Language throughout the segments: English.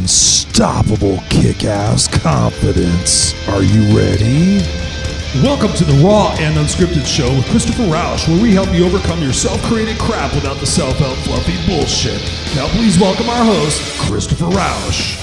Unstoppable kick-ass confidence. Are you ready? Welcome to the Raw and Unscripted show with Christoper Rausch, where we help you overcome your self-created crap without the self-help fluffy bullshit. Now please welcome our host, Christoper Rausch.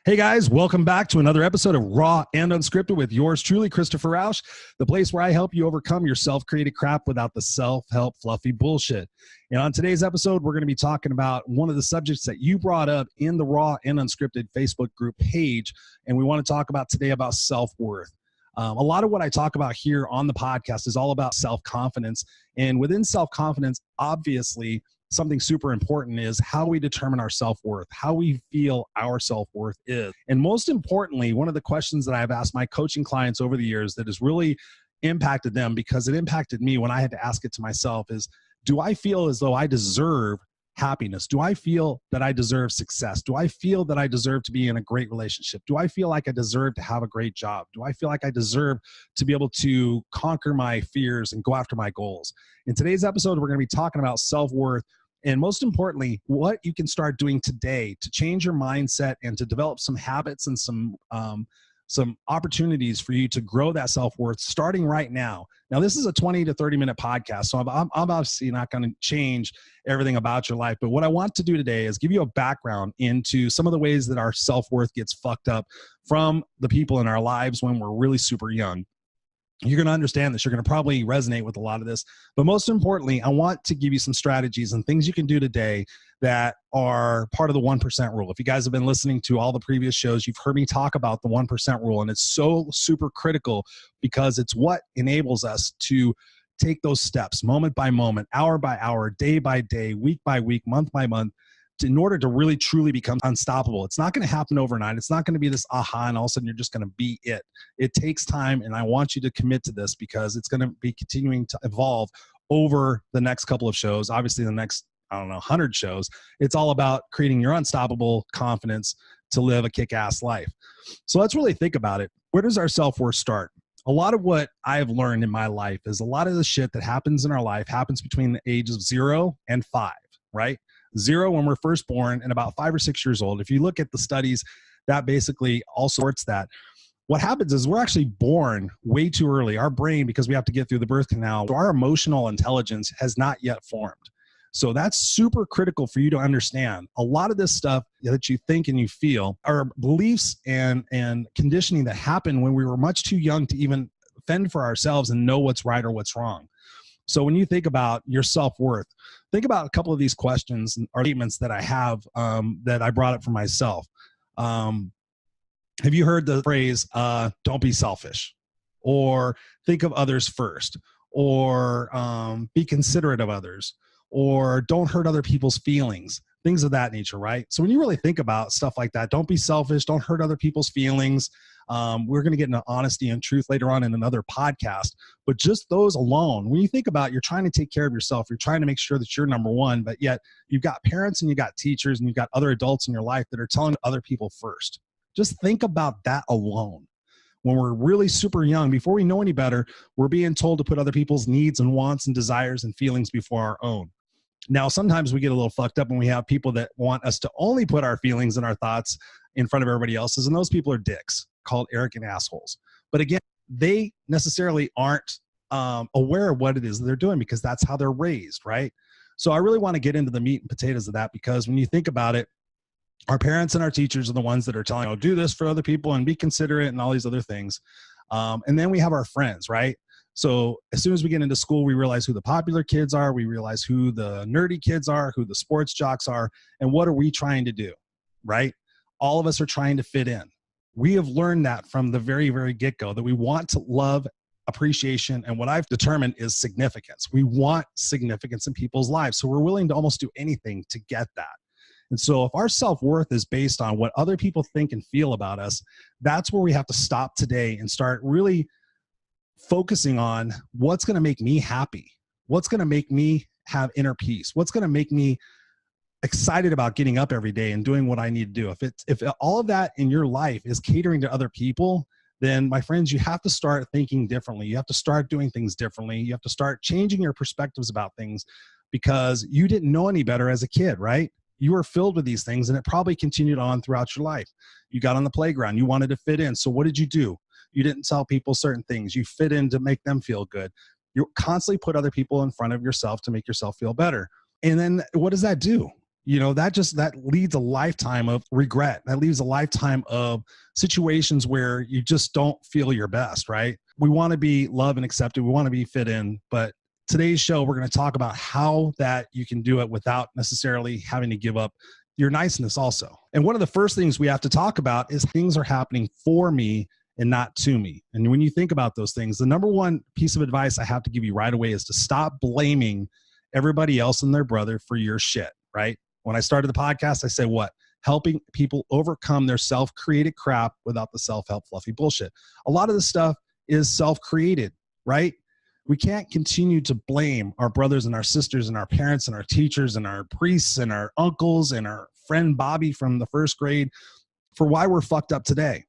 Hey guys, welcome back to another episode of Raw and Unscripted with yours truly, Christoper Rausch, the place where I help you overcome your self-created crap without the self-help fluffy bullshit. And on today's episode, we're going to be talking about one of the subjects that you brought up in the Raw and Unscripted Facebook group page, and we want to talk about today about self-worth. A lot of what I talk about here on the podcast is all about self-confidence, and within self-confidence, obviously, something super important is how we determine our self-worth, how we feel our self-worth is. And most importantly, one of the questions that I've asked my coaching clients over the years that has really impacted them, because it impacted me when I had to ask it to myself, is, do I feel as though I deserve happiness? Do I feel that I deserve success? Do I feel that I deserve to be in a great relationship? Do I feel like I deserve to have a great job? Do I feel like I deserve to be able to conquer my fears and go after my goals? In today's episode, we're going to be talking about self-worth, and most importantly, what you can start doing today to change your mindset and to develop some habits and some opportunities for you to grow that self-worth starting right now. Now, this is a 20 to 30-minute podcast, so I'm obviously not going to change everything about your life. But what I want to do today is give you a background into some of the ways that our self-worth gets fucked up from the people in our lives when we're really super young. You're going to understand this. You're going to probably resonate with a lot of this. But most importantly, I want to give you some strategies and things you can do today that are part of the 1% rule. If you guys have been listening to all the previous shows, you've heard me talk about the 1% rule. And it's so super critical because it's what enables us to take those steps moment by moment, hour by hour, day by day, week by week, month by month, in order to really truly become unstoppable. It's not going to happen overnight. It's not going to be this aha and all of a sudden you're just going to be it. It takes time, and I want you to commit to this because it's going to be continuing to evolve over the next couple of shows. Obviously the next, 100 shows. It's all about creating your unstoppable confidence to live a kick-ass life. So let's really think about it. Where does our self-worth start? A lot of what I've learned in my life is a lot of the shit that happens in our life happens between the ages of 0 and 5, right? 0 when we're first born, and about 5 or 6 years old. If you look at the studies, that basically all sorts that. What happens is we're actually born way too early. Our brain, because we have to get through the birth canal, our emotional intelligence has not yet formed. So that's super critical for you to understand. A lot of this stuff that you think and you feel are beliefs and conditioning that happen when we were much too young to even fend for ourselves and know what's right or what's wrong. So when you think about your self-worth, think about a couple of these questions or statements that I have that I brought up for myself. Have you heard the phrase, don't be selfish, or think of others first, or be considerate of others, or don't hurt other people's feelings, things of that nature, right? So when you really think about stuff like that, don't be selfish, don't hurt other people's feelings. We're going to get into honesty and truth later on in another podcast, but just those alone, when you think about, you're trying to take care of yourself, you're trying to make sure that you're number one, but yet you've got parents and you've got teachers and you've got other adults in your life that are telling other people first. Just think about that alone. When we're really super young, before we know any better, we're being told to put other people's needs and wants and desires and feelings before our own. Now, sometimes we get a little fucked up when we have people that want us to only put our feelings and our thoughts in front of everybody else's, and those people are dicks, called arrogant assholes. But again, they necessarily aren't aware of what it is that they're doing because that's how they're raised, right? So I really want to get into the meat and potatoes of that, because when you think about it, our parents and our teachers are the ones that are telling, oh, do this for other people and be considerate and all these other things. And then we have our friends, right? So as soon as we get into school, we realize who the popular kids are. We realize who the nerdy kids are, who the sports jocks are, and what are we trying to do, right? All of us are trying to fit in. We have learned that from the very, very get-go, that we want to love, appreciation, and what I've determined is significance. We want significance in people's lives, so we're willing to almost do anything to get that. And so if our self-worth is based on what other people think and feel about us, that's where we have to stop today and start really focusing on what's going to make me happy, what's going to make me have inner peace, what's going to make me excited about getting up every day and doing what I need to do. If all of that in your life is catering to other people, then my friends, you have to start thinking differently. You have to start doing things differently. You have to start changing your perspectives about things, because you didn't know any better as a kid, right? You were filled with these things, and it probably continued on throughout your life. You got on the playground. You wanted to fit in. So what did you do? You didn't tell people certain things. You fit in to make them feel good. You constantly put other people in front of yourself to make yourself feel better. And then what does that do? That leads a lifetime of regret. That leaves a lifetime of situations where you just don't feel your best, right? We want to be loved and accepted. We want to be fit in. But today's show, we're going to talk about how that you can do it without necessarily having to give up your niceness also. And one of the first things we have to talk about is things are happening for me and not to me. And when you think about those things, the number one piece of advice I have to give you right away is to stop blaming everybody else and their brother for your shit, right? When I started the podcast, I said what? Helping people overcome their self-created crap without the self-help fluffy bullshit. A lot of this stuff is self-created, right? We can't continue to blame our brothers and our sisters and our parents and our teachers and our priests and our uncles and our friend Bobby from the first grade for why we're fucked up today.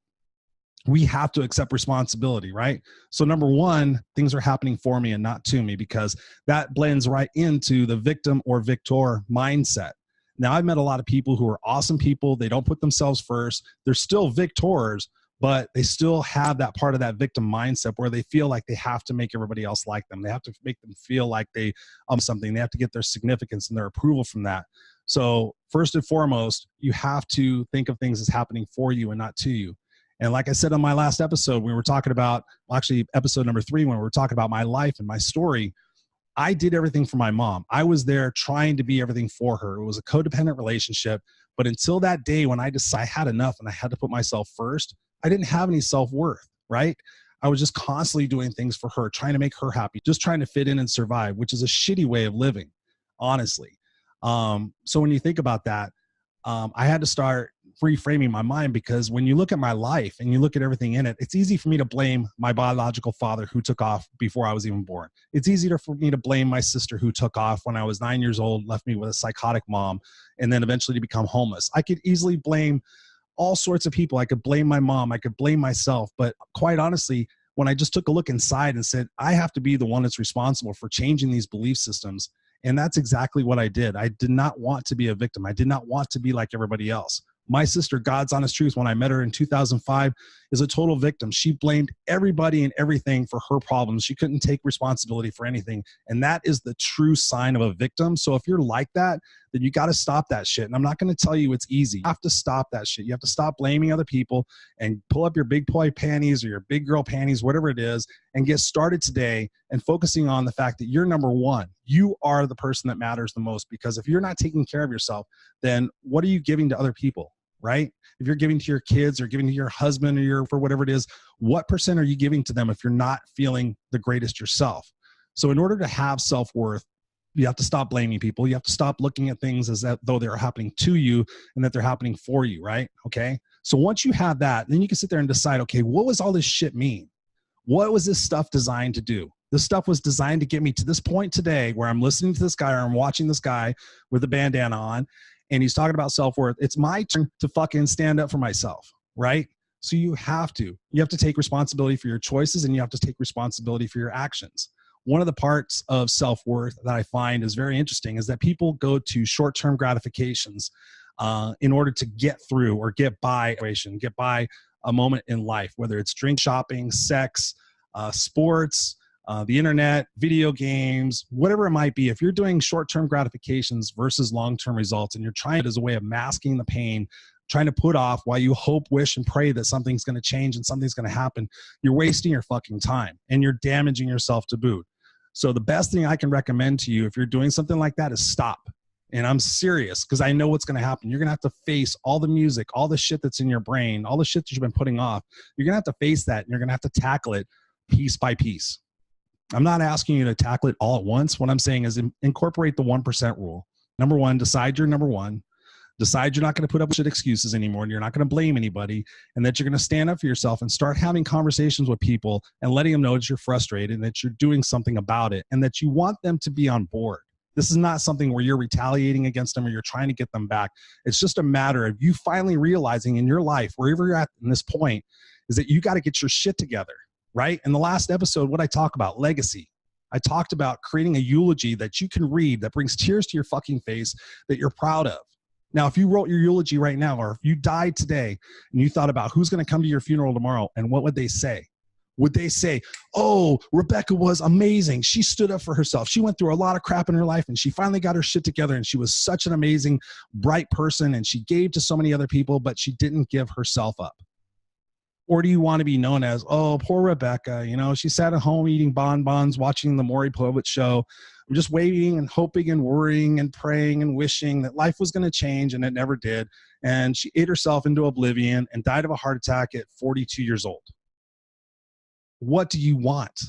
We have to accept responsibility, right? So number one, things are happening for me and not to me, because that blends right into the victim or victor mindset. Now, I've met a lot of people who are awesome people. They don't put themselves first. They're still victors, but they still have that part of that victim mindset where they feel like they have to make everybody else like them. They have to make them feel like they something. They have to get their significance and their approval from that. So first and foremost, you have to think of things as happening for you and not to you. And like I said on my last episode, we were talking about, actually episode number 3, when we were talking about my life and my story, I did everything for my mom. I was there trying to be everything for her. It was a codependent relationship. But until that day when I decided I had enough and I had to put myself first, I didn't have any self-worth, right? I was just constantly doing things for her, trying to make her happy, just trying to fit in and survive, which is a shitty way of living, honestly. So when you think about that, I had to start reframing my mind, because when you look at my life and you look at everything in it, it's easy for me to blame my biological father who took off before I was even born. It's easier for me to blame my sister who took off when I was 9 years old, left me with a psychotic mom, and then eventually to become homeless. I could easily blame all sorts of people. I could blame my mom. I could blame myself. But quite honestly, when I just took a look inside and said, I have to be the one that's responsible for changing these belief systems. And that's exactly what I did. I did not want to be a victim. I did not want to be like everybody else. My sister, God's honest truth, when I met her in 2005, is a total victim. She blamed everybody and everything for her problems. She couldn't take responsibility for anything. And that is the true sign of a victim. So if you're like that, then you got to stop that shit. And I'm not going to tell you it's easy. You have to stop that shit. You have to stop blaming other people and pull up your big boy panties or your big girl panties, whatever it is, and get started today and focusing on the fact that you're number one. You are the person that matters the most, because if you're not taking care of yourself, then what are you giving to other people? Right? If you're giving to your kids or giving to your husband or for whatever it is, what percent are you giving to them if you're not feeling the greatest yourself? So in order to have self-worth, you have to stop blaming people. You have to stop looking at things as though they're happening to you and that they're happening for you, right? Okay. So once you have that, then you can sit there and decide, okay, what was all this shit mean? What was this stuff designed to do? This stuff was designed to get me to this point today where I'm listening to this guy or I'm watching this guy with a bandana on, and he's talking about self-worth. It's my turn to fucking stand up for myself, right? So you have to take responsibility for your choices, and you have to take responsibility for your actions. One of the parts of self-worth that I find is very interesting is that people go to short-term gratifications in order to get through or get by a moment in life, whether it's drink, shopping, sex, sports, the internet, video games, whatever it might be. If you're doing short-term gratifications versus long-term results, and you're trying it as a way of masking the pain, trying to put off while you hope, wish, and pray that something's going to change and something's going to happen, you're wasting your fucking time and you're damaging yourself to boot. So the best thing I can recommend to you if you're doing something like that is stop. And I'm serious, because I know what's going to happen. You're going to have to face all the music, all the shit that's in your brain, all the shit that you've been putting off. You're going to have to face that, and you're going to have to tackle it piece by piece. I'm not asking you to tackle it all at once. What I'm saying is incorporate the 1% rule. Number one, decide you're number one. Decide you're not going to put up with excuses anymore, and you're not going to blame anybody, and that you're going to stand up for yourself and start having conversations with people and letting them know that you're frustrated and that you're doing something about it and that you want them to be on board. This is not something where you're retaliating against them or you're trying to get them back. It's just a matter of you finally realizing in your life, wherever you're at in this point, is that you got to get your shit together, right? In the last episode, what I talk about, legacy. I talked about creating a eulogy that you can read that brings tears to your fucking face that you're proud of. Now, if you wrote your eulogy right now, or if you died today and you thought about who's going to come to your funeral tomorrow, and what would they say? Would they say, oh, Rebecca was amazing. She stood up for herself. She went through a lot of crap in her life and she finally got her shit together and she was such an amazing, bright person and she gave to so many other people, but she didn't give herself up? Or do you want to be known as, oh, poor Rebecca, you know, she sat at home eating bonbons, watching the Maury Povich show, just waiting and hoping and worrying and praying and wishing that life was going to change, and it never did. And she ate herself into oblivion and died of a heart attack at 42 years old. What do you want?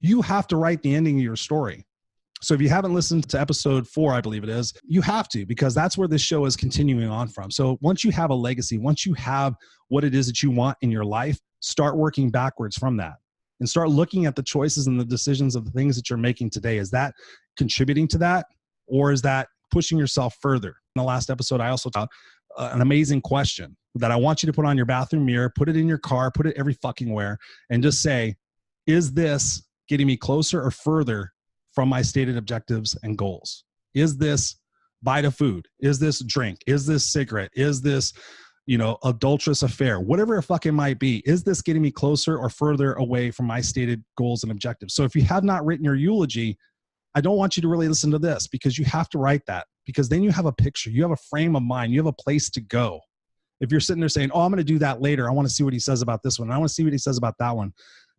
You have to write the ending of your story. So if you haven't listened to episode 4, I believe it is, you have to, because that's where this show is continuing on from. So once you have a legacy, once you have what it is that you want in your life, start working backwards from that and start looking at the choices and the decisions of the things that you're making today. Is that contributing to that, or is that pushing yourself further? In the last episode, I also taught an amazing question that I want you to put on your bathroom mirror, put it in your car, put it every fucking where, and just say, is this getting me closer or further from my stated objectives and goals? Is this bite of food? Is this drink? Is this cigarette? Is this, adulterous affair? Whatever it fucking might be, is this getting me closer or further away from my stated goals and objectives? So if you have not written your eulogy, I don't want you to really listen to this, because you have to write that, because then you have a picture, you have a frame of mind, you have a place to go. If you're sitting there saying, oh, I'm going to do that later, I want to see what he says about this one, I want to see what he says about that one,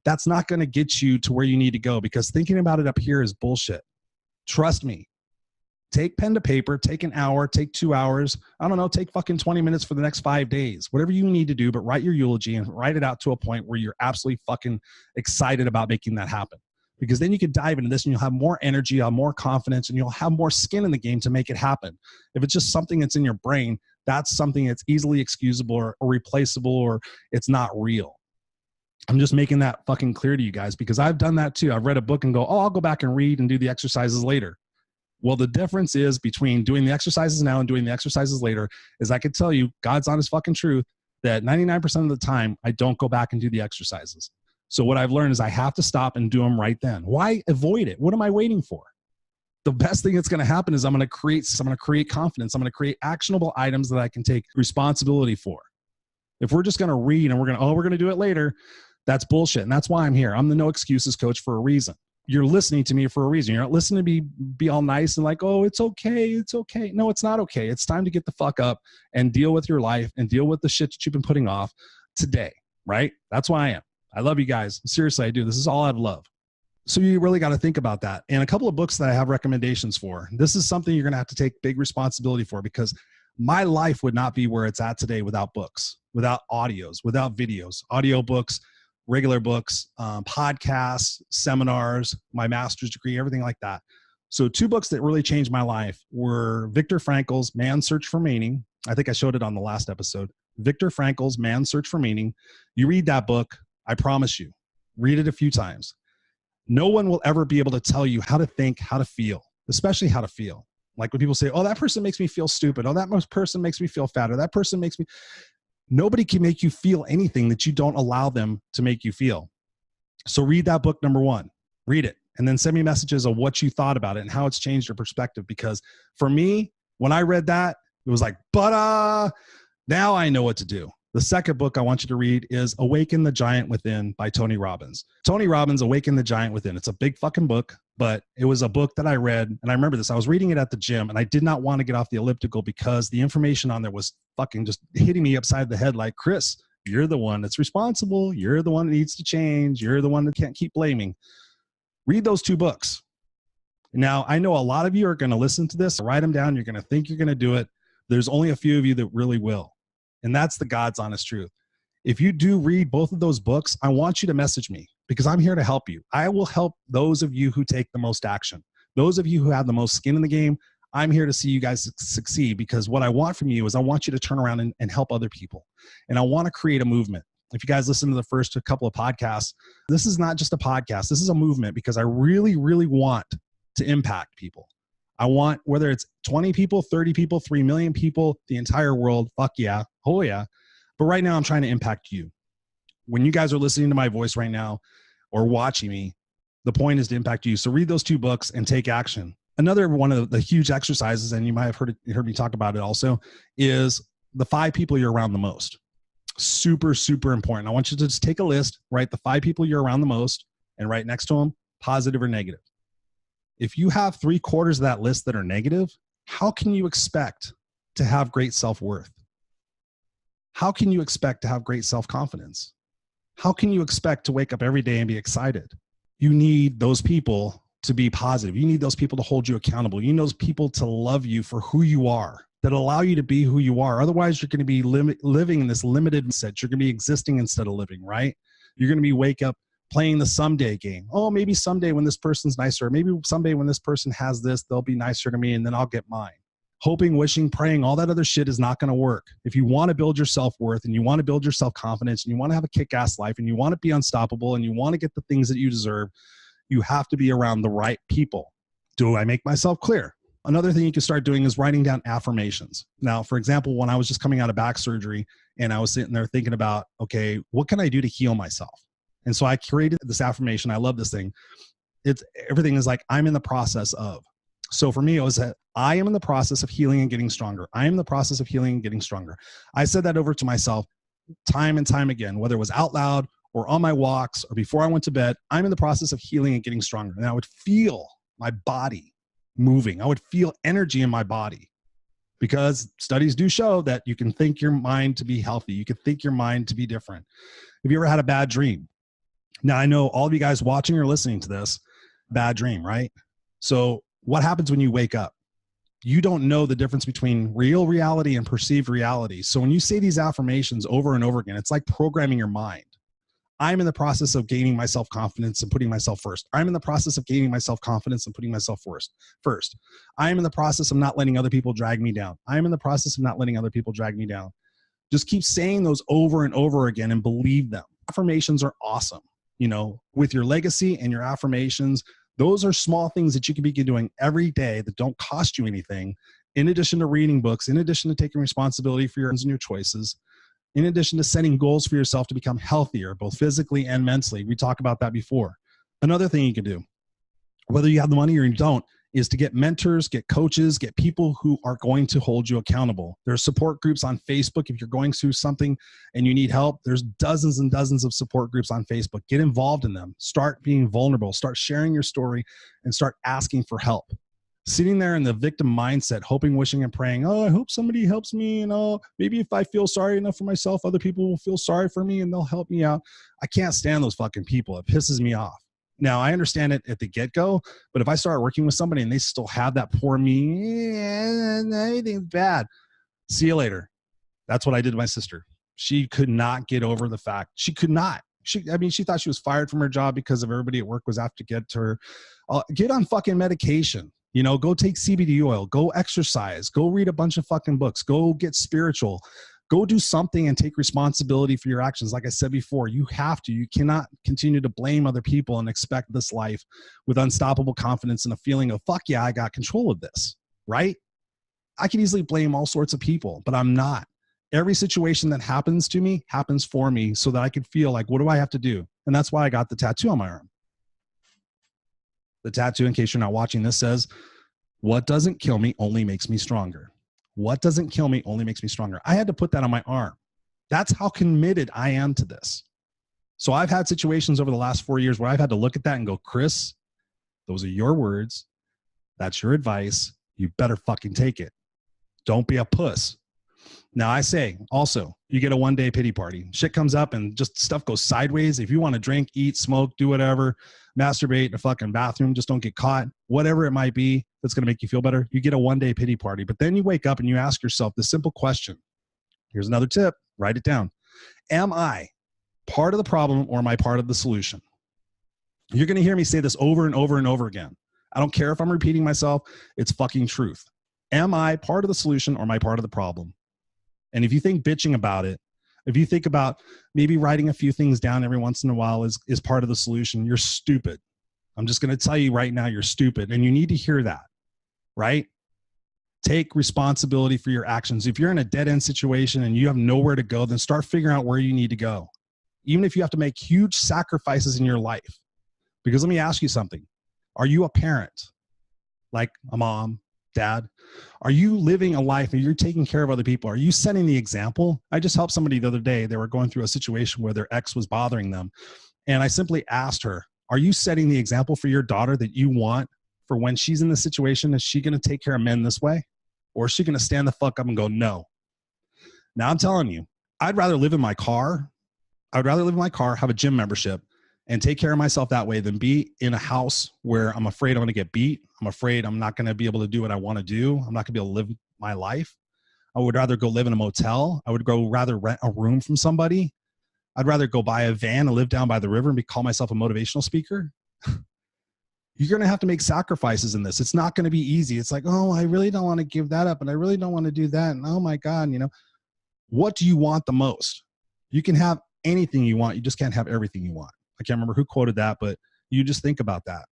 that's not going to get you to where you need to go, because thinking about it up here is bullshit. Trust me. Take pen to paper, take an hour, take 2 hours. I don't know, take fucking 20 minutes for the next 5 days, whatever you need to do, but write your eulogy and write it out to a point where you're absolutely fucking excited about making that happen. Because then you can dive into this and you'll have more energy, you'll have more confidence, and you'll have more skin in the game to make it happen. If it's just something that's in your brain, that's something that's easily excusable or replaceable, or it's not real. I'm just making that fucking clear to you guys, because I've done that too. I've read a book and go, oh, I'll go back and read and do the exercises later. Well, the difference is between doing the exercises now and doing the exercises later is I could tell you, God's honest fucking truth, that 99% of the time I don't go back and do the exercises. So what I've learned is I have to stop and do them right then. Why avoid it? What am I waiting for? The best thing that's going to happen is I'm going to create confidence. I'm going to create actionable items that I can take responsibility for. If we're just going to read and we're going to do it later, that's bullshit. And that's why I'm here. I'm the no excuses coach for a reason. You're listening to me for a reason. You're not listening to me be all nice and like, oh, it's okay. It's okay. No, it's not okay. It's time to get the fuck up and deal with your life and deal with the shit that you've been putting off today, right? That's why I am. I love you guys. Seriously, I do. This is all out of love. So you really got to think about that. And a couple of books that I have recommendations for. This is something you're going to have to take big responsibility for, because my life would not be where it's at today without books, without audios, without videos, audiobooks, regular books, podcasts, seminars, my master's degree, everything like that. So 2 books that really changed my life were Viktor Frankl's Man's Search for Meaning. I think I showed it on the last episode. Viktor Frankl's Man's Search for Meaning. You read that book, I promise you, read it a few times. No one will ever be able to tell you how to think, how to feel, especially how to feel. Like when people say, oh, that person makes me feel stupid. Oh, that person makes me feel fat. Or that person makes me... Nobody can make you feel anything that you don't allow them to make you feel. So read that book, number 1. Read it. And then send me messages of what you thought about it and how it's changed your perspective. Because for me, when I read that, it was like, now I know what to do. The second book I want you to read is Awaken the Giant Within by Tony Robbins. Tony Robbins, Awaken the Giant Within. It's a big fucking book, but it was a book that I read, and I remember this. I was reading it at the gym, and I did not want to get off the elliptical because the information on there was fucking just hitting me upside the head like, Chris, you're the one that's responsible. You're the one that needs to change. You're the one that can't keep blaming. Read those 2 books. Now, I know a lot of you are going to listen to this, write them down. You're going to think you're going to do it. There's only a few of you that really will. And that's the God's honest truth. If you do read both of those books, I want you to message me, because I'm here to help you. I will help those of you who take the most action. Those of you who have the most skin in the game, I'm here to see you guys succeed, because what I want from you is I want you to turn around and help other people. And I want to create a movement. If you guys listen to the first couple of podcasts, this is not just a podcast. This is a movement, because I really, really want to impact people. I want, whether it's 20 people, 30 people, 3 million people, the entire world, fuck yeah, oh yeah. But right now I'm trying to impact you. When you guys are listening to my voice right now or watching me, The point is to impact you. So read those 2 books and take action. Another one of the huge exercises, and you might have heard me talk about it also, is the 5 people you're around the most. Super, super important. I want you to just take a list, write the 5 people you're around the most, and write next to them, positive or negative. If you have 3/4 of that list that are negative, how can you expect to have great self-worth? How can you expect to have great self-confidence? How can you expect to wake up every day and be excited? You need those people to be positive. You need those people to hold you accountable. You need those people to love you for who you are, that allow you to be who you are. Otherwise, you're going to be living in this limited set. You're going to be existing instead of living, right? You're going to be wake up playing the someday game. Oh, maybe someday when this person's nicer, maybe someday when this person has this, they'll be nicer to me and then I'll get mine. Hoping, wishing, praying, all that other shit is not going to work. If you want to build your self-worth and you want to build your self-confidence and you want to have a kick-ass life and you want to be unstoppable and you want to get the things that you deserve, you have to be around the right people. Do I make myself clear? Another thing you can start doing is writing down affirmations. Now, for example, when I was just coming out of back surgery and I was sitting there thinking about, okay, what can I do to heal myself? And so I created this affirmation. I love this thing. Everything is like, I'm in the process of. So for me, it was that I am in the process of healing and getting stronger. I am in the process of healing and getting stronger. I said that over to myself time and time again, whether it was out loud or on my walks or before I went to bed. I'm in the process of healing and getting stronger. And I would feel my body moving. I would feel energy in my body, because studies do show that you can think your mind to be healthy. You can think your mind to be different. Have you ever had a bad dream? Now, I know all of you guys watching or listening to this, bad dream, right? So what happens when you wake up? You don't know the difference between real reality and perceived reality. So when you say these affirmations over and over again, it's like programming your mind. I'm in the process of gaining my self-confidence and putting myself first. I'm in the process of gaining my self-confidence and putting myself first. I'm in the process of not letting other people drag me down. I'm in the process of not letting other people drag me down. Just keep saying those over and over again and believe them. Affirmations are awesome. You know, with your legacy and your affirmations, those are small things that you can begin doing every day that don't cost you anything, in addition to reading books, in addition to taking responsibility for your actions and your choices, in addition to setting goals for yourself to become healthier, both physically and mentally. We talked about that before. Another thing you can do, whether you have the money or you don't, is to get mentors, get coaches, get people who are going to hold you accountable. There's support groups on Facebook. If you're going through something and you need help, there's dozens and dozens of support groups on Facebook. Get involved in them. Start being vulnerable. Start sharing your story and start asking for help. Sitting there in the victim mindset, hoping, wishing, and praying, oh, I hope somebody helps me, and oh, maybe if I feel sorry enough for myself, other people will feel sorry for me and they'll help me out. I can't stand those fucking people. It pisses me off. Now, I understand it at the get-go, but if I start working with somebody and they still have that poor me, everything's bad, see you later. That's what I did to my sister. She could not get over the fact. She could not. She thought she was fired from her job because of everybody at work was after to get to her. Get on fucking medication. You know, go take CBD oil. Go exercise. Go read a bunch of fucking books. Go get spiritual. Go do something and take responsibility for your actions. Like I said before, you cannot continue to blame other people and expect this life with unstoppable confidence and a feeling of, fuck yeah, I got control of this, right? I can easily blame all sorts of people, but I'm not. Every situation that happens to me happens for me so that I can feel like, what do I have to do? And that's why I got the tattoo on my arm. The tattoo, in case you're not watching this, says, what doesn't kill me only makes me stronger. What doesn't kill me only makes me stronger. I had to put that on my arm. That's how committed I am to this. So I've had situations over the last 4 years where I've had to look at that and go, Chris, those are your words. That's your advice. You better fucking take it. Don't be a puss. Now, I say also, you get a one-day pity party. Shit comes up and just stuff goes sideways. If you want to drink, eat, smoke, do whatever, masturbate in a fucking bathroom, just don't get caught, whatever it might be that's going to make you feel better, you get a one-day pity party. But then you wake up and you ask yourself the simple question. Here's another tip. Write it down. Am I part of the problem or am I part of the solution? You're going to hear me say this over and over and over again. I don't care if I'm repeating myself. It's fucking truth. Am I part of the solution or am I part of the problem? And if you think bitching about it, if you think about maybe writing a few things down every once in a while is part of the solution, you're stupid. I'm just going to tell you right now, you're stupid. And you need to hear that, right? Take responsibility for your actions. If you're in a dead-end situation and you have nowhere to go, then start figuring out where you need to go. Even if you have to make huge sacrifices in your life, Because let me ask you something. Are you a parent, like a mom, dad? Are you living a life and you're taking care of other people? Are you setting the example? I just helped somebody the other day. They were going through a situation where their ex was bothering them. And I simply asked her, are you setting the example for your daughter that you want for when she's in this situation? Is she going to take care of men this way? Or is she going to stand the fuck up and go, no? Now I'm telling you, I'd rather live in my car. I'd rather live in my car, have a gym membership, and take care of myself that way than be in a house where I'm afraid I'm going to get beat. I'm afraid I'm not going to be able to do what I want to do. I'm not going to be able to live my life. I would rather go live in a motel. I would rather rent a room from somebody. I'd rather go buy a van and live down by the river and call myself a motivational speaker. You're going to have to make sacrifices in this. It's not going to be easy. It's like, oh, I really don't want to give that up. And I really don't want to do that. And oh my God, what do you want the most? You can have anything you want. You just can't have everything you want. I can't remember who quoted that, but you just think about that.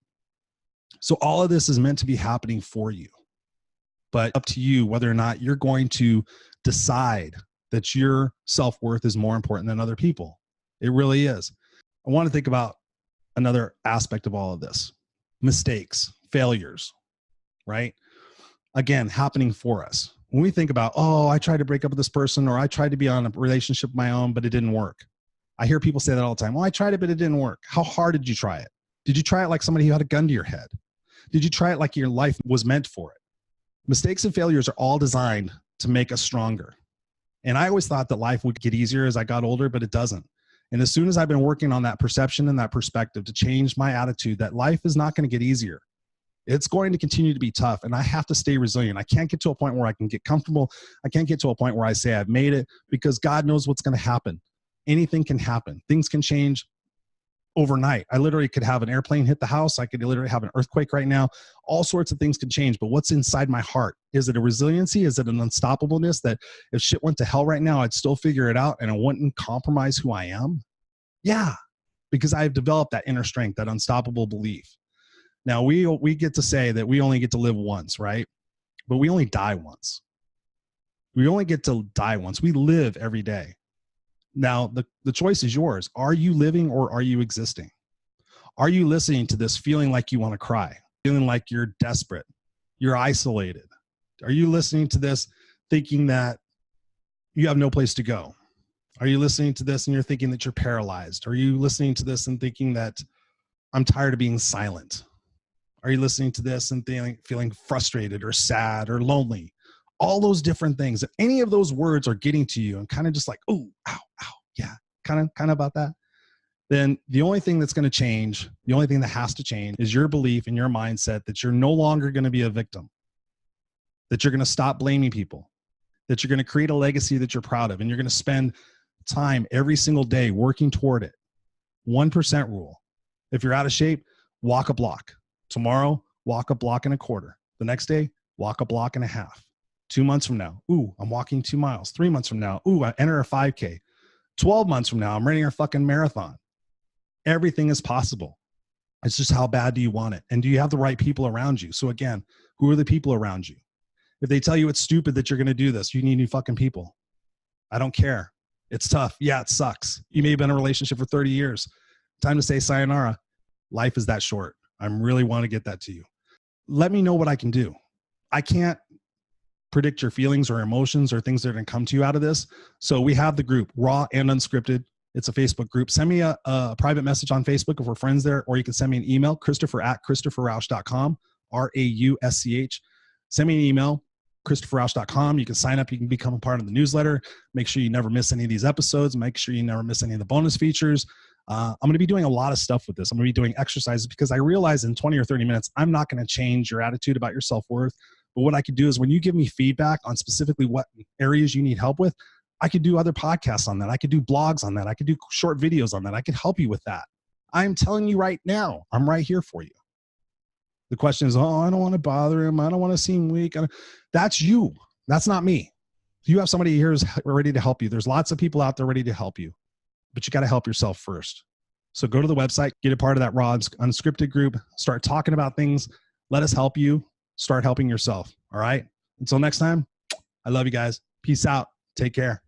So all of this is meant to be happening for you, but up to you whether or not you're going to decide that your self-worth is more important than other people. It really is. I want to think about another aspect of all of this. Mistakes, failures, right? Again, happening for us. When we think about, oh, I tried to break up with this person, or I tried to be on a relationship of my own, but it didn't work. I hear people say that all the time. Well, I tried it, but it didn't work. How hard did you try it? Did you try it like somebody who had a gun to your head? Did you try it like your life was meant for it? Mistakes and failures are all designed to make us stronger. And I always thought that life would get easier as I got older, but it doesn't. And as soon as I've been working on that perception and that perspective to change my attitude that life is not going to get easier. It's going to continue to be tough, and I have to stay resilient. I can't get to a point where I can get comfortable. I can't get to a point where I say I've made it, because God knows what's going to happen. Anything can happen. Things can change overnight. I literally could have an airplane hit the house. I could literally have an earthquake right now. All sorts of things can change, but what's inside my heart? Is it a resiliency? Is it an unstoppableness that if shit went to hell right now, I'd still figure it out and it wouldn't compromise who I am? Yeah, because I've developed that inner strength, that unstoppable belief. Now, we get to say that we only get to live once, right? But we only die once. We only get to die once. We live every day. Now, the choice is yours. Are you living or are you existing? Are you listening to this feeling like you want to cry, feeling like you're desperate, you're isolated? Are you listening to this thinking that you have no place to go? Are you listening to this and you're thinking that you're paralyzed? Are you listening to this and thinking that I'm tired of being silent? Are you listening to this and feeling frustrated or sad or lonely? All those different things. If any of those words are getting to you and kind of just like, oh, ow, ow, yeah, kind of about that, then the only thing that's going to change, the only thing that has to change is your belief and your mindset that you're no longer going to be a victim, that you're going to stop blaming people, that you're going to create a legacy that you're proud of, and you're going to spend time every single day working toward it. 1% rule. If you're out of shape, walk a block. Tomorrow, walk a block and a quarter. The next day, walk a block and a half. 2 months from now, ooh, I'm walking 2 miles. 3 months from now, ooh, I enter a 5K. 12 months from now, I'm running a fucking marathon. Everything is possible. It's just how bad do you want it? And do you have the right people around you? So again, who are the people around you? If they tell you it's stupid that you're going to do this, you need new fucking people. I don't care. It's tough. Yeah, it sucks. You may have been in a relationship for 30 years. Time to say sayonara. Life is that short. I really want to get that to you. Let me know what I can do. I can't predict your feelings or emotions or things that are going to come to you out of this. So we have the group, Raw and Unscripted. It's a Facebook group. Send me a private message on Facebook if we're friends there, or you can send me an email, Christoper@ChristopherRausch.com, RAUSCH. Send me an email, ChristopherRausch.com. You can sign up. You can become a part of the newsletter. Make sure you never miss any of these episodes. Make sure you never miss any of the bonus features. I'm going to be doing a lot of stuff with this. I'm going to be doing exercises because I realize in 20 or 30 minutes, I'm not going to change your attitude about your self-worth. But what I could do is when you give me feedback on specifically what areas you need help with, I could do other podcasts on that. I could do blogs on that. I could do short videos on that. I could help you with that. I'm telling you right now, I'm right here for you. The question is, oh, I don't want to bother him. I don't want to seem weak. That's you. That's not me. You have somebody here who's ready to help you. There's lots of people out there ready to help you, but you got to help yourself first. So go to the website, get a part of that Raw Unscripted group, start talking about things. Let us help you. Start helping yourself. All right. Until next time, I love you guys. Peace out. Take care.